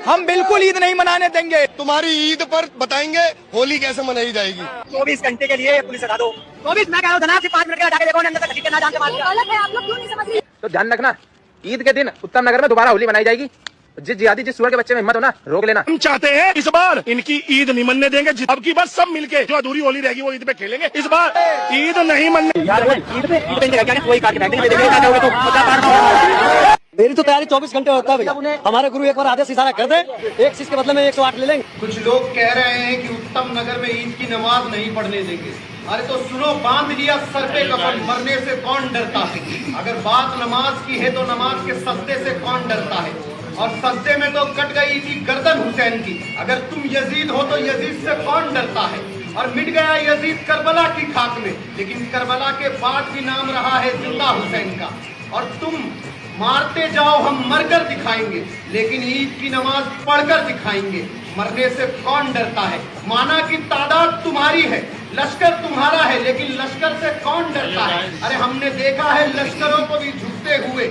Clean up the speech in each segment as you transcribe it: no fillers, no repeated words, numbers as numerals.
ہم بالکل عید نہیں منانے دیں گے. تمہاری عید پر بتائیں گے ہولی کیسے منائی جائے گی. 24 گھنٹے کے لیے پولیس ہٹا دو. 24 میں کہہ رہا ہوں جناب, 5 منٹ کے ہٹا کے دیکھو, اندر تک نہ جان کے مار دیا. غلط ہے, آپ لوگ کیوں نہیں سمجھ رہے؟ تو دھیان رکھنا, عید کے دن اتم نگر میں دوبارہ ہولی منائی جائے گی. جس جہادی جس سور کے بچے میں ہمت ہو نا, روک لینا. ہم چاہتے ہیں اس بار ان کی عید نہیں مننے دیں گے. اب کی بار سب مل کے جو ادھوری ہولی رہے گی وہ عید پہ کھیلیں گے. اس بار عید نہیں مننے. میری تو تیاری 24 گھنٹے ہوتا ہے بھیا. ہمارے گرو ایک بار آدیش اشارہ کر دے, ایک چیز کے بدلے میں 108 لے لیں گے. کچھ لوگ کہہ رہے ہیں کہ اتم نگر میں عید کی نماز نہیں پڑھنے دیں گے. ارے تو سنو, باندھ لیا سر پہ کفن, مرنے سے کون ڈرتا ہے. اگر بات نماز کی ہے تو نماز کے سجدے سے کون ڈرتا ہے, اور سجدے میں تو کٹ گئی تھی گردن حسین کی. اگر تم یزید ہو تو یزید سے کون ڈرتا ہے, اور مٹ گیا یزید کربلا کی خاک میں, لیکن کربلا کے بعد بھی نام رہا ہے زندہ حسین کا. اور تم مارتے جاؤ, ہم مر کر دکھائیں گے, لیکن عید کی نماز پڑھ کر دکھائیں گے. مرنے سے کون ڈرتا ہے. مانا کی تعداد تمہاری ہے, لشکر تمہارا ہے, لیکن لشکر سے کون ڈرتا ہے. ارے ہم نے دیکھا ہے لشکروں کو بھی جھکتے ہوئے.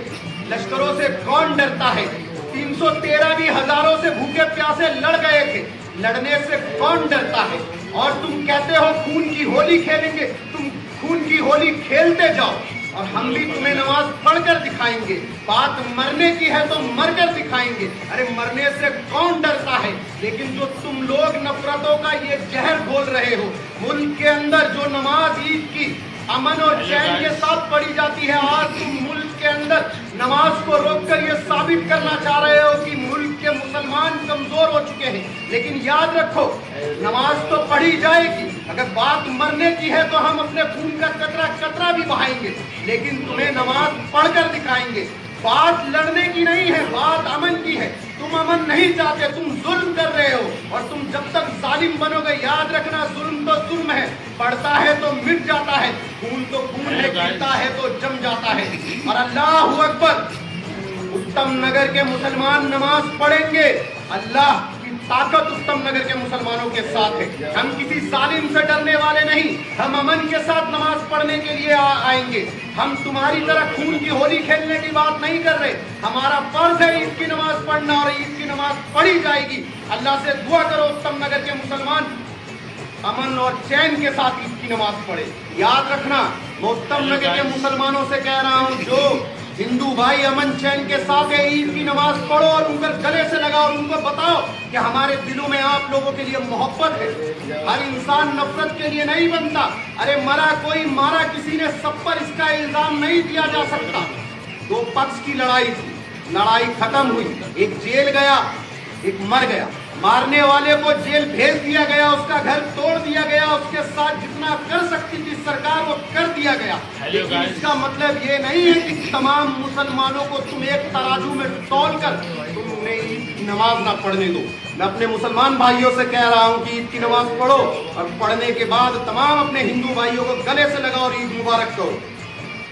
لشکروں سے کون ڈرتا ہے. 313 بھی ہزاروں سے بھوکے پیاسے لڑ گئے تھے, لڑنے سے کون ڈرتا ہے. اور تم کہتے ہو خون کی ہولی کھیلیں گے. تم خون کی ہولی کھیلتے جاؤ, اور ہم بھی تمہیں نماز پڑھ کر دکھائیں گے. بات مرنے کی ہے تو مر کر دکھائیں گے. ارے مرنے سے کون ڈرتا ہے. لیکن جو تم لوگ نفرتوں کا یہ زہر بول رہے ہو, ملک کے اندر جو نماز عید کی امن اور چین کے ساتھ پڑھی جاتی ہے, آج تم ملک کے اندر نماز کو روک کر یہ ثابت کرنا چاہ رہے ہو کہ ملک کے مسلمان کمزور ہو چکے ہیں. لیکن یاد رکھو, نماز تو پڑھی جائے گی. اگر بات مرنے کی ہے تو ہم اپنے خون کا قطرہ قطرہ بھی بہائیں گے, لیکن تمہیں نماز پڑھ کر دکھائیں گے. بات لڑنے کی نہیں ہے, بات امن کی ہے. تم امن نہیں چاہتے, تم ظلم کر رہے ہو, اور تم جب تک ظالم بنو گے, یاد رکھنا ظلم تو ظلم ہے, پڑتا ہے تو مٹ جاتا ہے, خون تو خون ہے, گرتا ہے تو جم جاتا ہے. اور اللہ اکبر, اتم نگر کے مسلمان نماز پڑھیں گے. اللہ کی طاقت اتم نگر کے مسلمانوں کے ساتھ ہے. ہم کسی ظالم سے ڈرنے والے نہیں, ہم امن کے ساتھ نماز پڑھنے کے لیے آئیں گے. ہم تمہاری طرح خون کی ہولی کھیلنے کی بات نہیں کر رہے. ہمارا فرض ہے عید کی نماز پڑھنا, اور عید کی نماز پڑھی جائے گی. اللہ سے دعا کرو اتم نگر کے مسلمان امن اور چین کے ساتھ عید کی نماز پڑھے. یاد رکھنا, میں اتم نگر کے مسلمانوں سے کہہ رہا ہوں, جو ہندو بھائی امن چین کے ساتھ عید کی نماز پڑھو, اور ان کو گلے سے لگاؤ, اور ان کو بتاؤ کہ ہمارے دلوں میں آپ لوگوں کے لیے محبت ہے. ہر انسان نفرت کے لیے نہیں بنتا. ارے مرا کوئی, مارا کسی نے, سب پر اس کا الزام نہیں دیا جا سکتا. دو پکش کی لڑائی تھی, لڑائی ختم ہوئی, ایک جیل گیا, ایک مر گیا. مارنے والے کو جیل بھیج دیا گیا, اس کا گھر توڑ دیا گیا, اس کے ساتھ جتنا کر سکتی تھی سرکار وہ کر دیا گیا. لیکن اس کا مطلب یہ نہیں ہے کہ تمام مسلمانوں کو تم ایک ترازو میں تول کر تم انہیں عید کی نماز نہ پڑھنے دو. میں اپنے مسلمان بھائیوں سے کہہ رہا ہوں کہ عید کی نماز پڑھو, اور پڑھنے کے بعد تمام اپنے ہندو بھائیوں کو گلے سے لگاؤ اور عید مبارک کرو.